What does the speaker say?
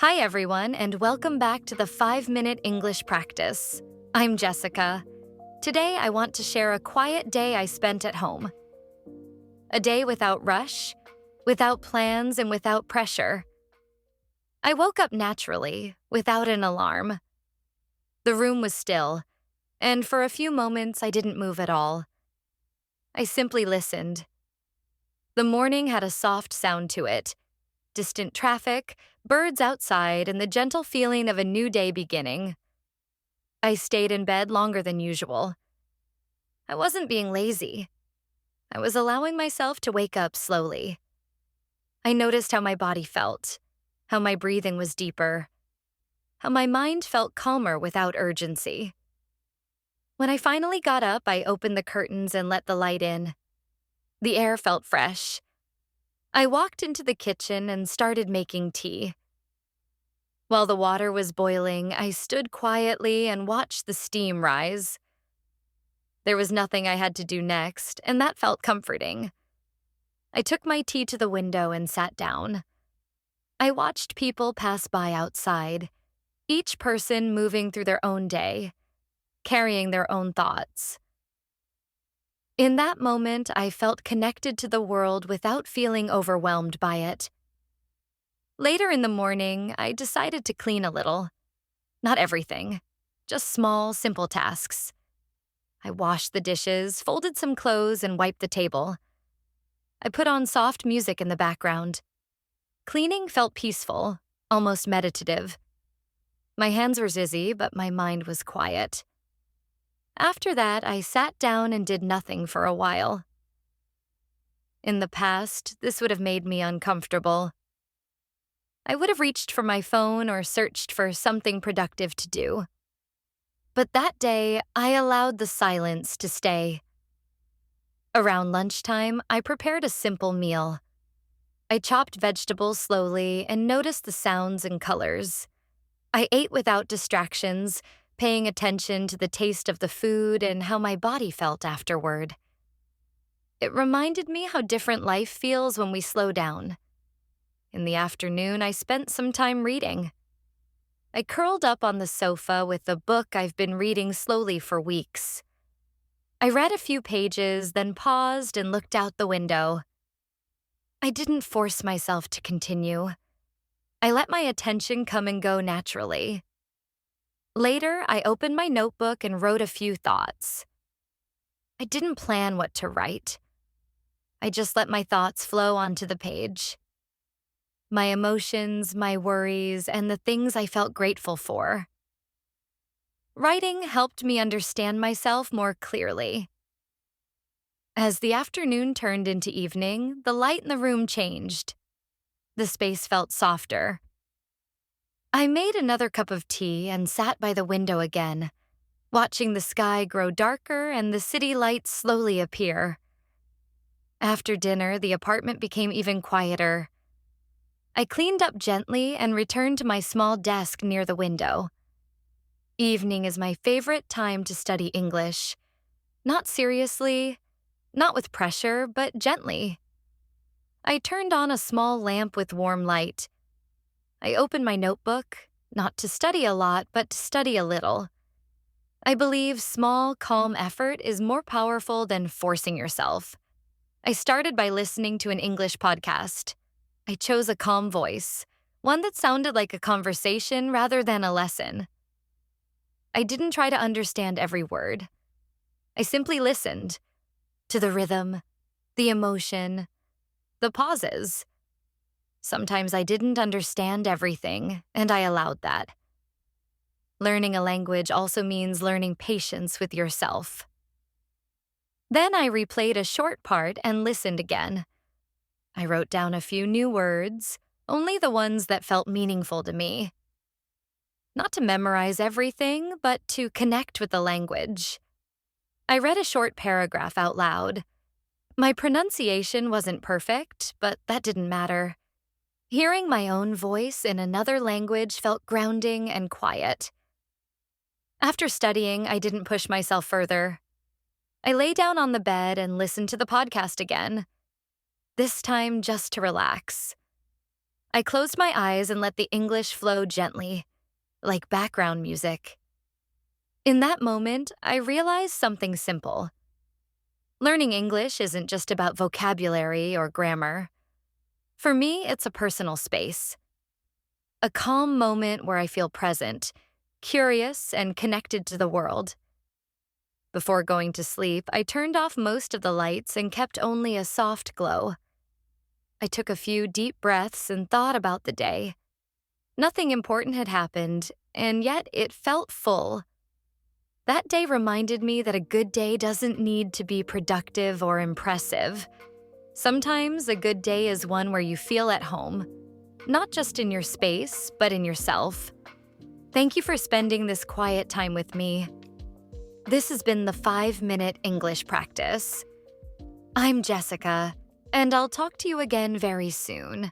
Hi, everyone, and welcome back to the 5-Minute English Practice. I'm Jessica. Today, I want to share a quiet day I spent at home. A day without rush, without plans, and without pressure. I woke up naturally, without an alarm. The room was still, and for a few moments, I didn't move at all. I simply listened. The morning had a soft sound to it. Distant traffic, birds outside, and the gentle feeling of a new day beginning. I stayed in bed longer than usual. I wasn't being lazy. I was allowing myself to wake up slowly. I noticed how my body felt, how my breathing was deeper, how my mind felt calmer without urgency. When I finally got up, I opened the curtains and let the light in. The air felt fresh. I walked into the kitchen and started making tea. While the water was boiling, I stood quietly and watched the steam rise. There was nothing I had to do next, and that felt comforting. I took my tea to the window and sat down. I watched people pass by outside, each person moving through their own day, carrying their own thoughts. In that moment, I felt connected to the world without feeling overwhelmed by it. Later in the morning, I decided to clean a little. Not everything, just small, simple tasks. I washed the dishes, folded some clothes, and wiped the table. I put on soft music in the background. Cleaning felt peaceful, almost meditative. My hands were busy, but my mind was quiet. After that, I sat down and did nothing for a while. In the past, this would have made me uncomfortable. I would have reached for my phone or searched for something productive to do. But that day, I allowed the silence to stay. Around lunchtime, I prepared a simple meal. I chopped vegetables slowly and noticed the sounds and colors. I ate without distractions, paying attention to the taste of the food and how my body felt afterward. It reminded me how different life feels when we slow down. In the afternoon, I spent some time reading. I curled up on the sofa with a book I've been reading slowly for weeks. I read a few pages, then paused and looked out the window. I didn't force myself to continue. I let my attention come and go naturally. Later, I opened my notebook and wrote a few thoughts. I didn't plan what to write. I just let my thoughts flow onto the page. My emotions, my worries, and the things I felt grateful for. Writing helped me understand myself more clearly. As the afternoon turned into evening, the light in the room changed. The space felt softer. I made another cup of tea and sat by the window again, watching the sky grow darker and the city lights slowly appear. After dinner, the apartment became even quieter. I cleaned up gently and returned to my small desk near the window. Evening is my favorite time to study English. Not seriously, not with pressure, but gently. I turned on a small lamp with warm light. I opened my notebook, not to study a lot, but to study a little. I believe small, calm effort is more powerful than forcing yourself. I started by listening to an English podcast. I chose a calm voice, one that sounded like a conversation rather than a lesson. I didn't try to understand every word. I simply listened to the rhythm, the emotion, the pauses. Sometimes I didn't understand everything, and I allowed that. Learning a language also means learning patience with yourself. Then I replayed a short part and listened again. I wrote down a few new words, only the ones that felt meaningful to me. Not to memorize everything, but to connect with the language. I read a short paragraph out loud. My pronunciation wasn't perfect, but that didn't matter. Hearing my own voice in another language felt grounding and quiet. After studying, I didn't push myself further. I lay down on the bed and listened to the podcast again. This time just to relax. I closed my eyes and let the English flow gently, like background music. In that moment, I realized something simple. Learning English isn't just about vocabulary or grammar. For me, it's a personal space. A calm moment where I feel present, curious, and connected to the world. Before going to sleep, I turned off most of the lights and kept only a soft glow. I took a few deep breaths and thought about the day. Nothing important had happened, and yet it felt full. That day reminded me that a good day doesn't need to be productive or impressive. Sometimes a good day is one where you feel at home, not just in your space, but in yourself. Thank you for spending this quiet time with me. This has been the 5-Minute English Practice. I'm Jessica, and I'll talk to you again very soon.